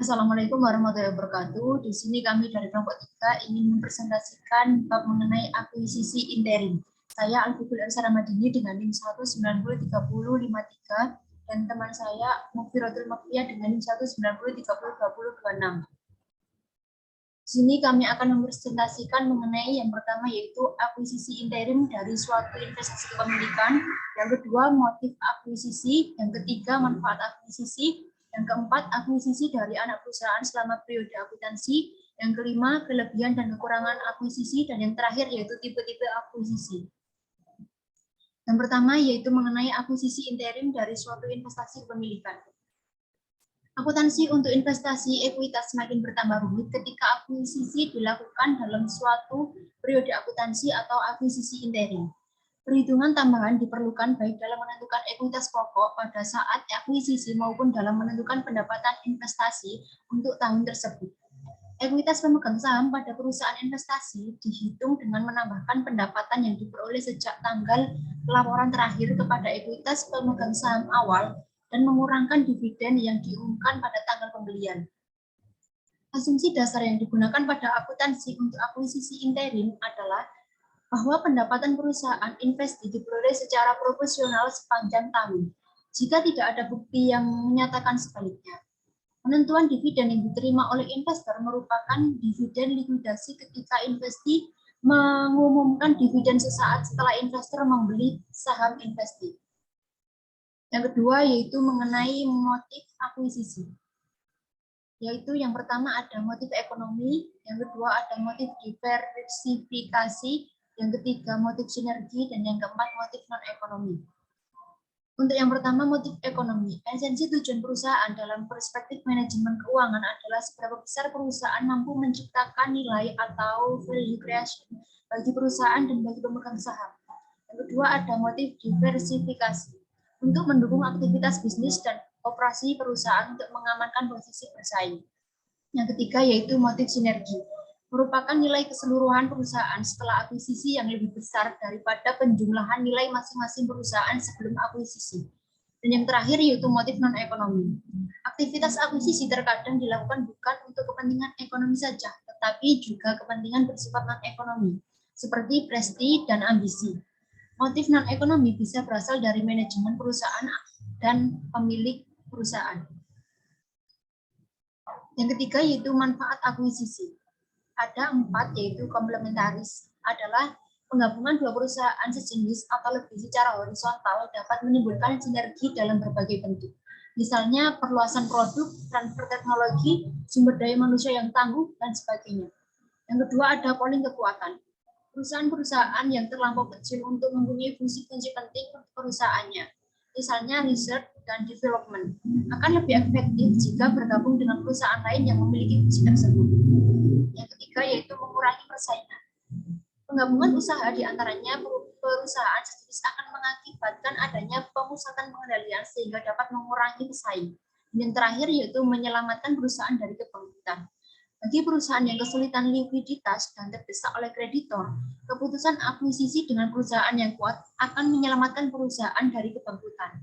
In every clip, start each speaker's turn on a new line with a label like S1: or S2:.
S1: Assalamualaikum warahmatullahi wabarakatuh. Di sini kami dari kelompok 3 ingin mempresentasikan bab mengenai akuisisi interim. Saya Alfiful Ersara Madini dengan NIM 1903053 dan teman saya Mufiratul Makfiyah dengan NIM 190302026. Di sini kami akan mempresentasikan mengenai yang pertama yaitu akuisisi interim dari suatu investasi kepemilikan, yang kedua motif akuisisi, yang ketiga manfaat akuisisi, yang keempat akuisisi dari anak perusahaan selama periode akuntansi, yang kelima kelebihan dan kekurangan akuisisi, dan yang terakhir yaitu tipe-tipe akuisisi. Yang pertama yaitu mengenai akuisisi interim dari suatu investasi kepemilikan. Akuntansi untuk investasi ekuitas semakin bertambah rumit ketika akuisisi dilakukan dalam suatu periode akuntansi atau akuisisi interim. Perhitungan tambahan diperlukan baik dalam menentukan ekuitas pokok pada saat akuisisi maupun dalam menentukan pendapatan investasi untuk tahun tersebut. Ekuitas pemegang saham pada perusahaan investasi dihitung dengan menambahkan pendapatan yang diperoleh sejak tanggal laporan terakhir kepada ekuitas pemegang saham awal dan mengurangkan dividen yang diumumkan pada tanggal pembelian. Asumsi dasar yang digunakan pada akuntansi untuk akuisisi interim adalah bahwa pendapatan perusahaan investasi diperoleh secara proporsional sepanjang tahun, jika tidak ada bukti yang menyatakan sebaliknya. Penentuan dividen yang diterima oleh investor merupakan dividen likuidasi ketika investasi mengumumkan dividen sesaat setelah investor membeli saham investasi. Yang kedua yaitu mengenai motif akuisisi. Yaitu yang pertama ada motif ekonomi, yang kedua ada motif diversifikasi, yang ketiga motif sinergi, dan yang keempat motif non-ekonomi. Untuk yang pertama motif ekonomi, esensi tujuan perusahaan dalam perspektif manajemen keuangan adalah seberapa besar perusahaan mampu menciptakan nilai atau value creation bagi perusahaan dan bagi pemegang saham. Yang kedua ada motif diversifikasi, untuk mendukung aktivitas bisnis dan operasi perusahaan untuk mengamankan posisi bersaing. Yang ketiga yaitu motif sinergi, merupakan nilai keseluruhan perusahaan setelah akuisisi yang lebih besar daripada penjumlahan nilai masing-masing perusahaan sebelum akuisisi. Dan yang terakhir yaitu motif non-ekonomi. Aktivitas akuisisi terkadang dilakukan bukan untuk kepentingan ekonomi saja, tetapi juga kepentingan bersifat non-ekonomi, seperti prestise dan ambisi. Motif non-ekonomi bisa berasal dari manajemen perusahaan dan pemilik perusahaan. Yang ketiga yaitu manfaat akuisisi. Ada 4 yaitu komplementaris, adalah penggabungan dua perusahaan sejenis atau lebih secara horizontal dapat menimbulkan sinergi dalam berbagai bentuk. Misalnya perluasan produk, transfer teknologi, sumber daya manusia yang tangguh, dan sebagainya. Yang kedua ada polling kekuatan. Perusahaan-perusahaan yang terlampau kecil untuk mempunyai fungsi-fungsi penting untuk perusahaannya, misalnya research dan development, akan lebih efektif jika bergabung dengan perusahaan lain yang memiliki fungsi tersebut. Yang ketiga yaitu mengurangi persaingan. Penggabungan usaha di antaranya perusahaan sejenis akan mengakibatkan adanya pemusatan pengendalian sehingga dapat mengurangi pesaing. Yang terakhir yaitu menyelamatkan perusahaan dari kebangkrutan. Bagi perusahaan yang kesulitan likuiditas dan terdesak oleh kreditor, keputusan akuisisi dengan perusahaan yang kuat akan menyelamatkan perusahaan dari kebangkrutan.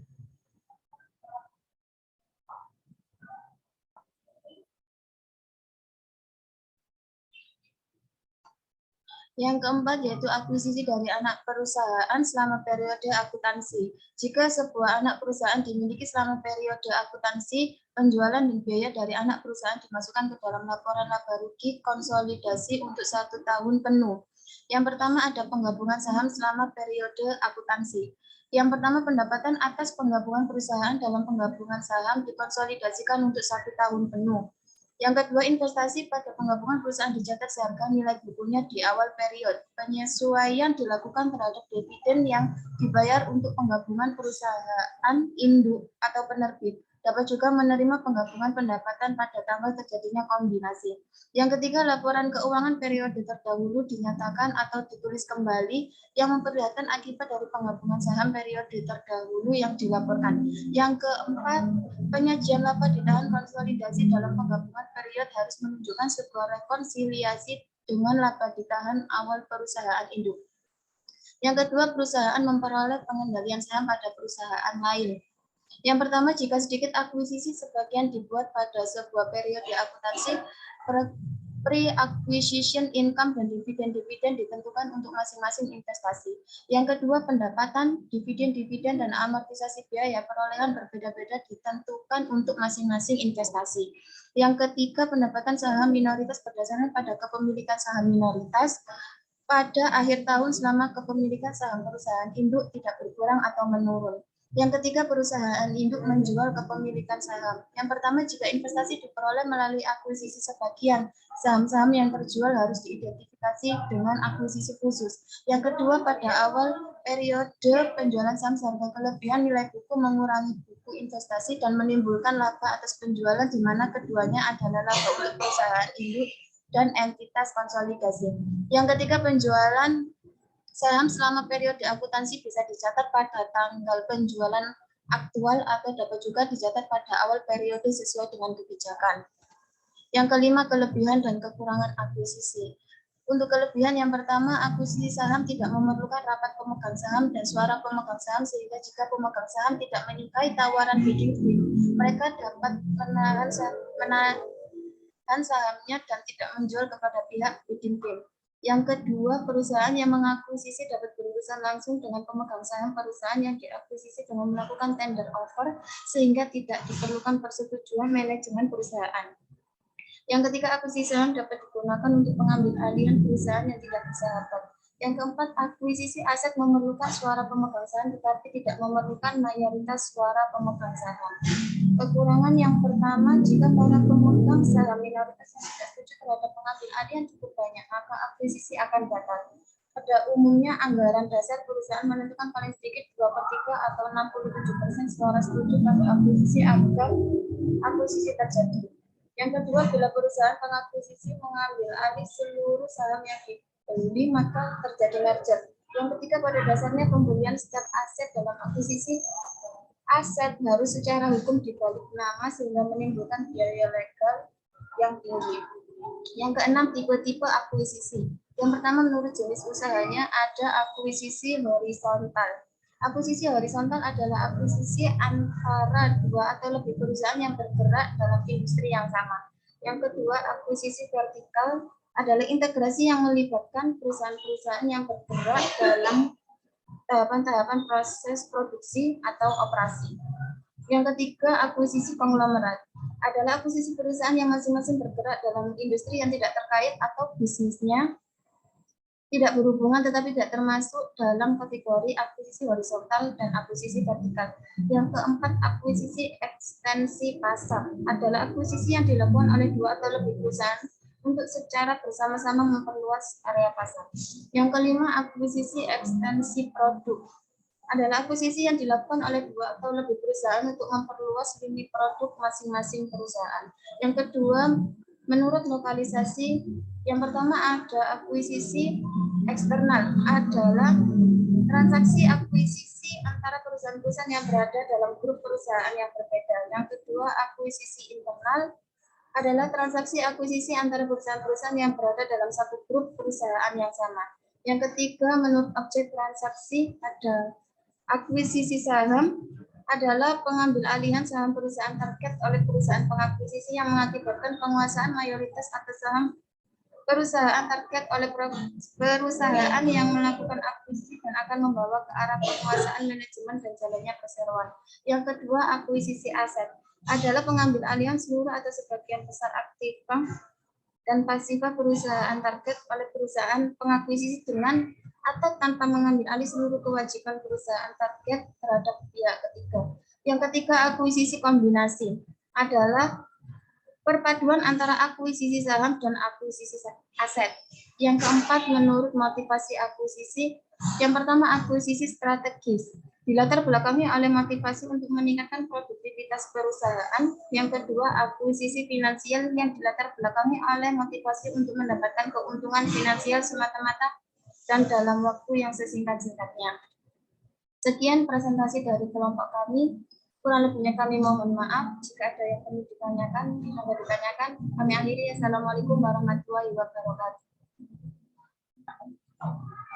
S1: Yang keempat yaitu akuisisi dari anak perusahaan selama periode akuntansi. Jika sebuah anak perusahaan dimiliki selama periode akuntansi, penjualan dan biaya dari anak perusahaan dimasukkan ke dalam laporan laba rugi konsolidasi untuk 1 tahun penuh. Yang pertama ada penggabungan saham selama periode akuntansi. Yang pertama pendapatan atas penggabungan perusahaan dalam penggabungan saham dikonsolidasikan untuk 1 tahun penuh. Yang kedua, investasi pada penggabungan perusahaan dicatat seharga nilai bukunya di awal periode. Penyesuaian dilakukan terhadap dividen yang dibayar untuk penggabungan perusahaan induk atau penerbit. Dapat juga menerima penggabungan pendapatan pada tanggal terjadinya kombinasi. Yang ketiga, laporan keuangan periode terdahulu dinyatakan atau ditulis kembali yang memperlihatkan akibat dari penggabungan saham periode terdahulu yang dilaporkan. Yang keempat, penyajian laba ditahan konsolidasi dalam penggabungan periode harus menunjukkan sebuah rekonsiliasi dengan laba ditahan awal perusahaan induk. Yang kedua, perusahaan memperoleh pengendalian saham pada perusahaan lain. Yang pertama, jika sedikit akuisisi sebagian dibuat pada sebuah periode akuntansi, pre-acquisition income dan dividen-dividen ditentukan untuk masing-masing investasi. Yang kedua, pendapatan, dividen-dividen, dan amortisasi biaya perolehan berbeda-beda ditentukan untuk masing-masing investasi. Yang ketiga, pendapatan saham minoritas berdasarkan pada kepemilikan saham minoritas pada akhir tahun selama kepemilikan saham perusahaan induk tidak berkurang atau menurun. Yang ketiga, perusahaan induk menjual kepemilikan saham. Yang pertama, jika investasi diperoleh melalui akuisisi sebagian, saham-saham yang terjual harus diidentifikasi dengan akuisisi khusus. Yang kedua, pada awal periode penjualan saham seharga kelebihan nilai buku mengurangi buku investasi dan menimbulkan laba atas penjualan di mana keduanya adalah laba untuk perusahaan induk dan entitas konsolidasi. Yang ketiga, penjualan saham selama periode akuntansi bisa dicatat pada tanggal penjualan aktual atau dapat juga dicatat pada awal periode sesuai dengan kebijakan. Yang kelima, kelebihan dan kekurangan akuisisi. Untuk kelebihan yang pertama, akuisisi saham tidak memerlukan rapat pemegang saham dan suara pemegang saham, sehingga jika pemegang saham tidak menyukai tawaran bidding fee, mereka dapat menahan sahamnya dan tidak menjual kepada pihak bidding fee. Yang kedua, perusahaan yang mengakuisisi dapat berurusan langsung dengan pemegang saham perusahaan yang diakuisisi dengan melakukan tender offer, sehingga tidak diperlukan persetujuan manajemen perusahaan. Yang ketiga, akuisisi saham dapat digunakan untuk pengambil alihan perusahaan yang tidak bersahabat. Yang keempat, akuisisi aset memerlukan suara pemegang saham tetapi tidak memerlukan mayoritas suara pemegang saham. Kekurangan yang pertama, jika para pemegang saham minoritas yang tidak setuju terhadap pengambil alihan cukup banyak, maka akuisisi akan batal. Pada umumnya, anggaran dasar perusahaan menentukan paling sedikit 2/3 atau 67% suara setuju pada akuisisi agar akuisisi terjadi. Yang kedua, bila perusahaan pengakuisisi mengambil alih seluruh saham yang dibeli, maka terjadi merger. Yang ketiga, pada dasarnya pembelian setiap aset dalam akuisisi aset harus secara hukum dibalik nama sehingga menimbulkan biaya legal yang tinggi. Yang keenam, tipe-tipe akuisisi. Yang pertama, menurut jenis usahanya ada akuisisi horizontal. Akuisisi horizontal adalah akuisisi antara dua atau lebih perusahaan yang bergerak dalam industri yang sama. Yang kedua, akuisisi vertikal adalah integrasi yang melibatkan perusahaan-perusahaan yang bergerak dalam tahapan-tahapan proses produksi atau operasi. Yang ketiga, akuisisi konglomerat adalah akuisisi perusahaan yang masing-masing bergerak dalam industri yang tidak terkait atau bisnisnya tidak berhubungan tetapi tidak termasuk dalam kategori akuisisi horizontal dan akuisisi vertikal. Yang keempat, akuisisi ekstensi pasar adalah akuisisi yang dilakukan oleh dua atau lebih perusahaan untuk secara bersama-sama memperluas area pasar. Yang kelima, akuisisi ekstensi produk adalah akuisisi yang dilakukan oleh dua atau lebih perusahaan untuk memperluas lini produk masing-masing perusahaan. Yang kedua, menurut lokalisasi, yang pertama ada akuisisi eksternal, adalah transaksi akuisisi antara perusahaan-perusahaan yang berada dalam grup perusahaan yang berbeda. Yang kedua, akuisisi internal adalah transaksi akuisisi antara perusahaan-perusahaan yang berada dalam satu grup perusahaan yang sama. Yang ketiga, menurut objek transaksi ada akuisisi saham adalah pengambil alihan saham perusahaan target oleh perusahaan pengakuisisi yang mengakibatkan penguasaan mayoritas atas saham perusahaan target oleh perusahaan yang melakukan akuisisi dan akan membawa ke arah penguasaan manajemen dan jalannya perseroan. Yang kedua, akuisisi aset adalah pengambil alihan seluruh atau sebagian besar aktiva dan pasifa perusahaan target oleh perusahaan pengakuisisi dengan atau tanpa mengambil alih seluruh kewajiban perusahaan target terhadap pihak ketiga. Yang ketiga, akuisisi kombinasi adalah perpaduan antara akuisisi saham dan akuisisi aset. Yang keempat, menurut motivasi akuisisi, yang pertama akuisisi strategis, dilatar belakangi oleh motivasi untuk meningkatkan produktivitas perusahaan. Yang kedua, akuisisi finansial yang dilatar belakangi oleh motivasi untuk mendapatkan keuntungan finansial semata-mata dan dalam waktu yang sesingkat-singkatnya. Sekian presentasi dari kelompok kami. Kurang lebihnya kami mohon maaf. Jika ada yang perlu ditanyakan, kami akhiri. Assalamualaikum warahmatullahi wabarakatuh.